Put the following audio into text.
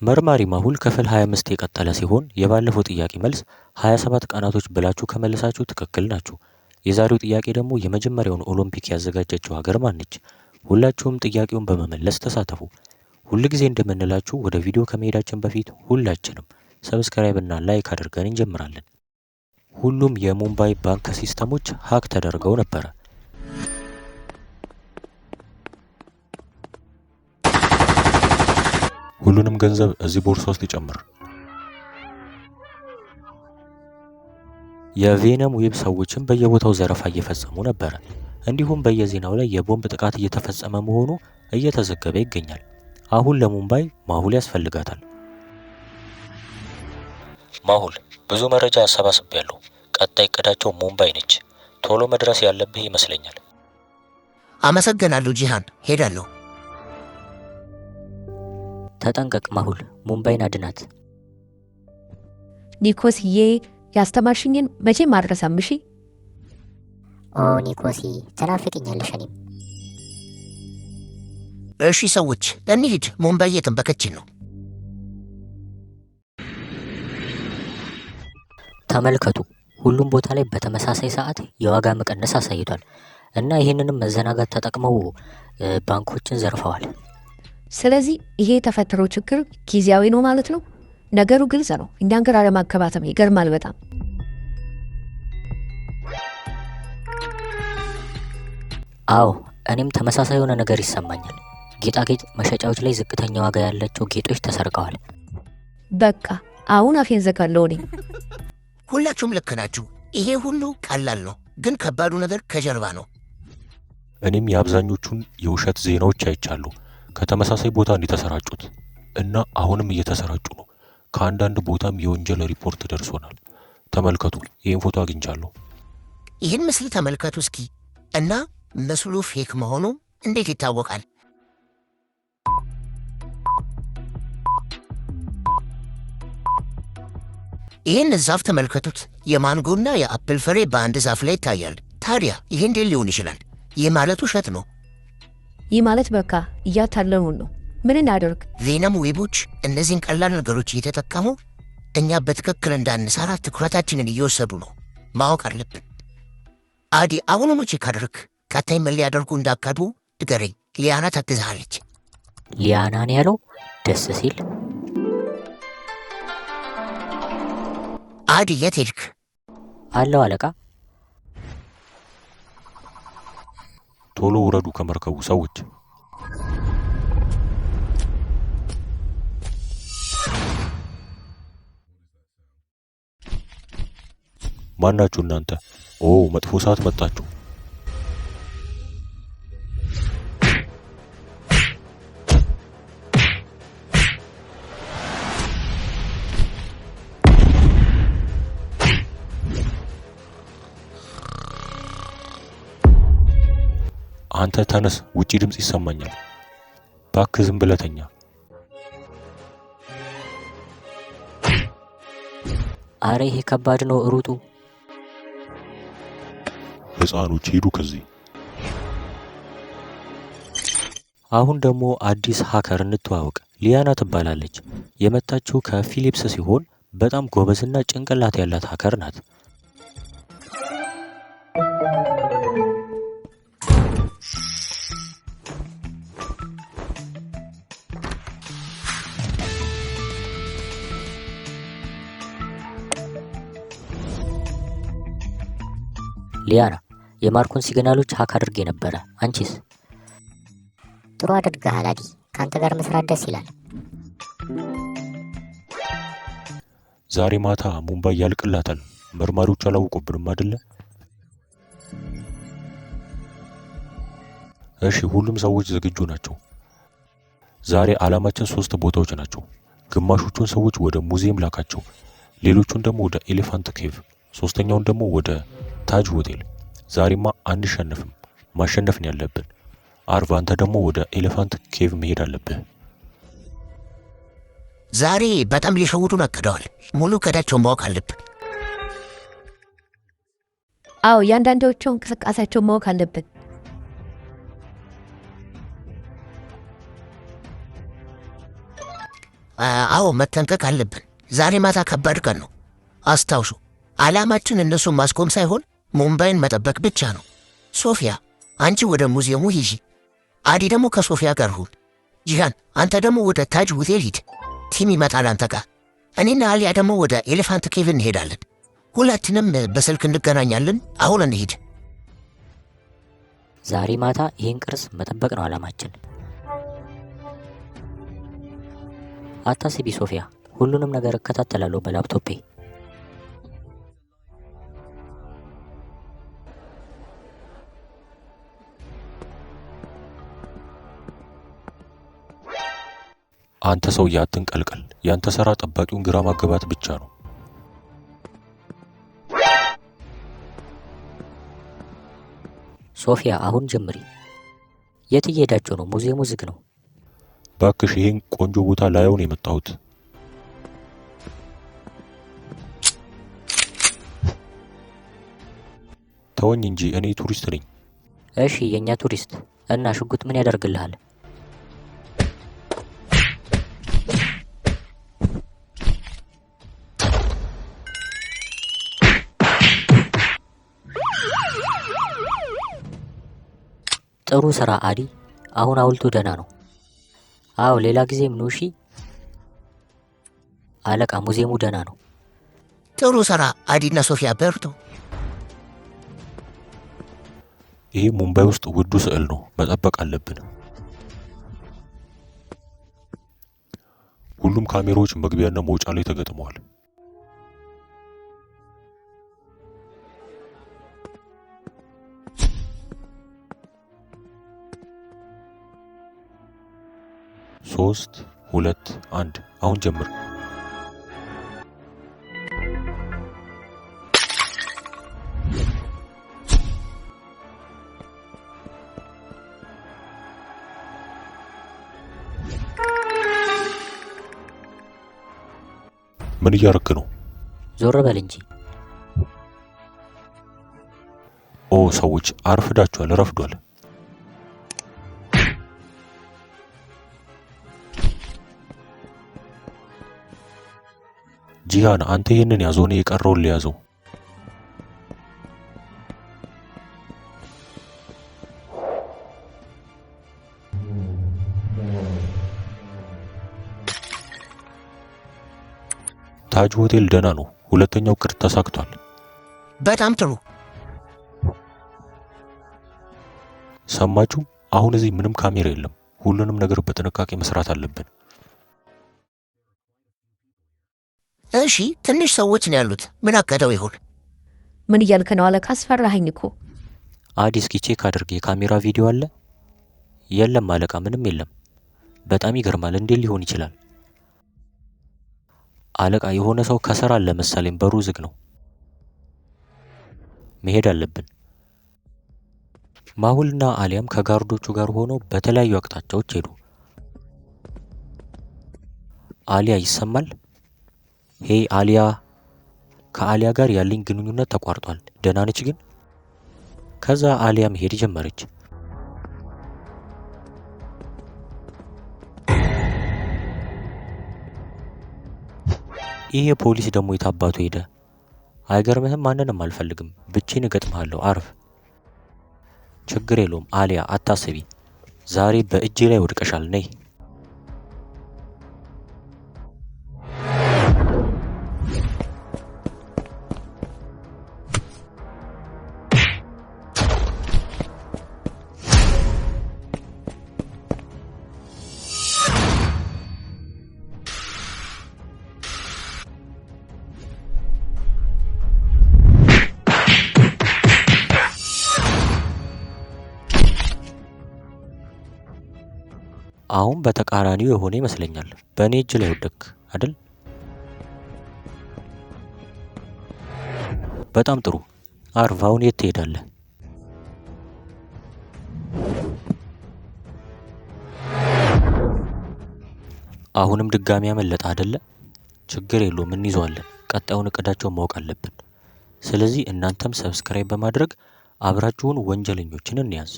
መርማሪ ማሁል ክፍል 25 የቀጠለ ሲሆን የባለፈው ጥያቄ መልስ 27 ቀናቶች ብላችሁ ከመለሳችሁ ትክክል ናችሁ። የዛሬው ጥያቄ ደግሞ የመጀመሪያውን ኦሎምፒክ ያዘጋጀችው ሀገር ማን ነች? ሁላችሁም ጥያቄውን በመመለስ ተሳተፉ። ሁልጊዜ እንደምንላችሁ ወደ ቪዲዮ ከመሄዳችን በፊት ሁላችንም ሰብስክራይብ እና ላይክ አድርገን እንጀምራለን። ሁሉም የሙምባይ ባንክ ሲስተሞች ሀክ ተደርገው ነበረ። ሁሉንም ገንዘብ እዚህ ቦርሳ ውስጥ ይጨምር። የቬነም ዌብ ሰዎችም በየቦታው ዘረፋ እየፈጸሙ ነበረ። እንዲሁም በየዜናው ላይ የቦምብ ጥቃት እየተፈጸመ መሆኑ እየተዘገበ ይገኛል። አሁን ለሙምባይ ማሁል ያስፈልጋታል። ማሁል ብዙ መረጃ አሰባስቤያለሁ። ቀጣይ እቅዳቸው ሙምባይ ነች። ቶሎ መድረስ ያለብህ ይመስለኛል። አመሰግናለሁ ጂሃን፣ ሄዳለሁ። ተጠንቀቅ ማሁል፣ ሙምባይን አድናት። ኒኮስዬ ያስተማርሽኝን መቼም አልረሳም። እሺ? ኦ ኒኮሲ ትናፍቅኛለሽ። እኔም። እሺ ሰዎች እንሂድ፣ ሙምባይ እየተንበከችን ነው። ተመልከቱ፣ ሁሉም ቦታ ላይ በተመሳሳይ ሰዓት የዋጋ መቀነስ አሳይቷል እና ይህንንም መዘናጋት ተጠቅመው ባንኮችን ዘርፈዋል። ስለዚህ ይሄ የተፈጠረው ችግር ጊዜያዊ ነው ማለት ነው። ነገሩ ግልጽ ነው። እኛን ጋር አለማከባተም ይገርማል በጣም። አዎ እኔም ተመሳሳይ የሆነ ነገር ይሰማኛል። ጌጣጌጥ መሸጫዎች ላይ ዝቅተኛ ዋጋ ያላቸው ጌጦች ተሰርቀዋል። በቃ አሁን አፌን ዘጋለሁ እኔ። ሁላችሁም ልክ ናችሁ። ይሄ ሁሉ ቀላል ነው፣ ግን ከባዱ ነገር ከጀርባ ነው። እኔም የአብዛኞቹን የውሸት ዜናዎች አይቻለሁ ከተመሳሳይ ቦታ እንዲተሰራጩት እና አሁንም እየተሰራጩ ነው። ከአንዳንድ ቦታም የወንጀል ሪፖርት ደርሶናል። ተመልከቱ፣ ይህን ፎቶ አግኝቻለሁ። ይህን ምስል ተመልከቱ እስኪ እና ምስሉ ፌክ መሆኑ እንዴት ይታወቃል? ይህን ዛፍ ተመልከቱት። የማንጎና የአፕል ፍሬ በአንድ ዛፍ ላይ ይታያል። ታዲያ ይህ እንዴት ሊሆን ይችላል? ይህ ማለት ውሸት ነው። ይህ ማለት በቃ እያታለሉን ነው። ምን እናደርግ? ቬነም ዌቦች እነዚህን ቀላል ነገሮች እየተጠቀሙ እኛ በትክክል እንዳንሰራ ትኩረታችንን እየወሰዱ ነው። ማወቅ አለብን። አዲ አሁኑ መቼ ካደርግ ቀጣይ ምን ሊያደርጉ እንዳቀዱ ንገረኝ። ሊያና ታግዝሃለች። ሊያናን ያለው ደስ ሲል። አዲ የት ሄድክ? አለው አለቃ። ቶሎ ውረዱ ከመርከቡ ሰዎች። ማናችሁ እናንተ? ኦ መጥፎ ሰዓት መጣችሁ። አንተ ተነስ፣ ውጪ ድምጽ ይሰማኛል። ባክ ዝም ብለህ ተኛ። አረ ይሄ ከባድ ነው፣ ሩጡ። ህፃኖች ሂዱ ከዚህ። አሁን ደግሞ አዲስ ሀከር እንተዋወቅ። ሊያና ትባላለች። የመጣችው ከፊሊፕስ ሲሆን በጣም ጎበዝና ጭንቅላት ያላት ሀከር ናት። ሊያና የማርኮን ሲግናሎች ሀክ አድርጌ ነበረ። አንቺስ? ጥሩ አድርገሃል አዲ። ከአንተ ጋር መስራት ደስ ይላል። ዛሬ ማታ ሙምባይ ያልቅላታል። መርማሪዎች አላወቁብንም አይደለ? እሺ ሁሉም ሰዎች ዝግጁ ናቸው። ዛሬ አላማችን 3 ቦታዎች ናቸው። ግማሾቹን ሰዎች ወደ ሙዚየም ላካቸው፣ ሌሎቹን ደግሞ ወደ ኤሌፋንት ኬቭ፣ ሶስተኛውን ደግሞ ወደ ታጅ ሆቴል። ዛሬማ አንሸነፍም፣ ማሸነፍ ነው ያለብን። አርቭ አንተ ደግሞ ወደ ኤሌፋንት ኬቭ መሄድ አለብህ። ዛሬ በጣም ሊሸውዱን አቅደዋል። ሙሉ እቅዳቸውን ማወቅ አለብን። አዎ እያንዳንዳቸው እንቅስቃሴያቸውን ማወቅ አለብን። አዎ መጠንቀቅ አለብን። ዛሬ ማታ ከባድ ቀን ነው። አስታውሱ፣ ዓላማችን እነሱን ማስቆም ሳይሆን ሙምባይን መጠበቅ ብቻ ነው። ሶፊያ አንቺ ወደ ሙዚየሙ ሂጂ፣ አዲ ደግሞ ከሶፊያ ጋር ሁን። ጂሃን አንተ ደግሞ ወደ ታጅ ሆቴል ሂድ። ቲም ይመጣል አንተ ጋር። እኔና አሊያ ደግሞ ወደ ኤሌፋንት ኬቭ እንሄዳለን። ሁላችንም በስልክ እንገናኛለን። አሁን እንሂድ። ዛሬ ማታ ይህን ቅርስ መጠበቅ ነው ዓላማችን። አታስቢ ሶፊያ፣ ሁሉንም ነገር እከታተላለሁ በላፕቶፔ። አንተ ሰውዬ አትንቀልቀል። ያንተ ሥራ ጠባቂውን ግራ ማጋባት ብቻ ነው። ሶፊያ አሁን ጀምሪ። የት እየሄዳችሁ ነው? ሙዚየሙ ዝግ ነው። ባክሽ ይሄን ቆንጆ ቦታ ላየው ነው የመጣሁት። ተወኝ እንጂ እኔ ቱሪስት ነኝ። እሺ የኛ ቱሪስት እና ሽጉጥ ምን ያደርግልሃል? ጥሩ ስራ አዲ። አሁን ሐውልቱ ደህና ነው። አዎ ሌላ ጊዜም ኑ እሺ። አለቃ ሙዚየሙ ደህና ነው። ጥሩ ስራ አዲና ሶፊያ በርቱ። ይሄ ሙምባይ ውስጥ ውዱ ስዕል ነው፣ መጠበቅ አለብን። ሁሉም ካሜራዎች መግቢያና መውጫ ላይ ተገጥመዋል። ሶስት ሁለት አንድ አሁን ጀምር። ምን እያረክ ነው? ዞር በል እንጂ። ኦ ሰዎች አርፍዳችኋል፣ ረፍዷል። ጂሃን አንተ ይሄንን ያዘው፣ እኔ የቀረውን ሊያዘው። ታጅ ሆቴል ደህና ነው። ሁለተኛው ቅድ ተሳክቷል። በጣም ጥሩ። ሰማችሁ? አሁን እዚህ ምንም ካሜራ የለም። ሁሉንም ነገር በጥንቃቄ መስራት አለብን። እሺ ትንሽ ሰዎች ነው ያሉት። ምን አቀደው ይሆን? ምን እያልክ ነው አለቃ? አስፈራኸኝ እኮ። አዲ እስኪ ቼክ አድርግ። የካሜራ ቪዲዮ አለ? የለም አለቃ፣ ምንም የለም። በጣም ይገርማል። እንዴት ሊሆን ይችላል? አለቃ የሆነ ሰው ከስራ አለ መሰለኝ። በሩ ዝግ ነው። መሄድ አለብን። ማሁልና አሊያም ከጋርዶቹ ጋር ሆነው በተለያዩ አቅጣጫዎች ሄዱ። አሊያ ይሰማል? ሄይ አሊያ፣ ከአሊያ ጋር ያለኝ ግንኙነት ተቋርጧል። ደህና ነች ግን? ከዛ አሊያ መሄድ ጀመረች። ይሄ ፖሊስ ደግሞ የታባቱ ሄደ? አይገርምህም? ማንንም አልፈልግም፣ ብቻዬን እገጥምሃለሁ። አርፍ። ችግር የለውም አሊያ፣ አታስቢ። ዛሬ በእጄ ላይ ወድቀሻል። ነይ። አሁን በተቃራኒው የሆነ ይመስለኛል። በእኔ እጅ ላይ ወደክ አይደል? በጣም ጥሩ። አርፍ። አሁን የት ትሄዳለህ? አሁንም ድጋሚ ያመለጠ አይደለ? ችግር የለውም፣ እንይዘዋለን። ቀጣዩን እቅዳቸውን ማወቅ አለብን። ስለዚህ እናንተም ሰብስክራይብ በማድረግ አብራችሁን ወንጀለኞችን እንያዝ።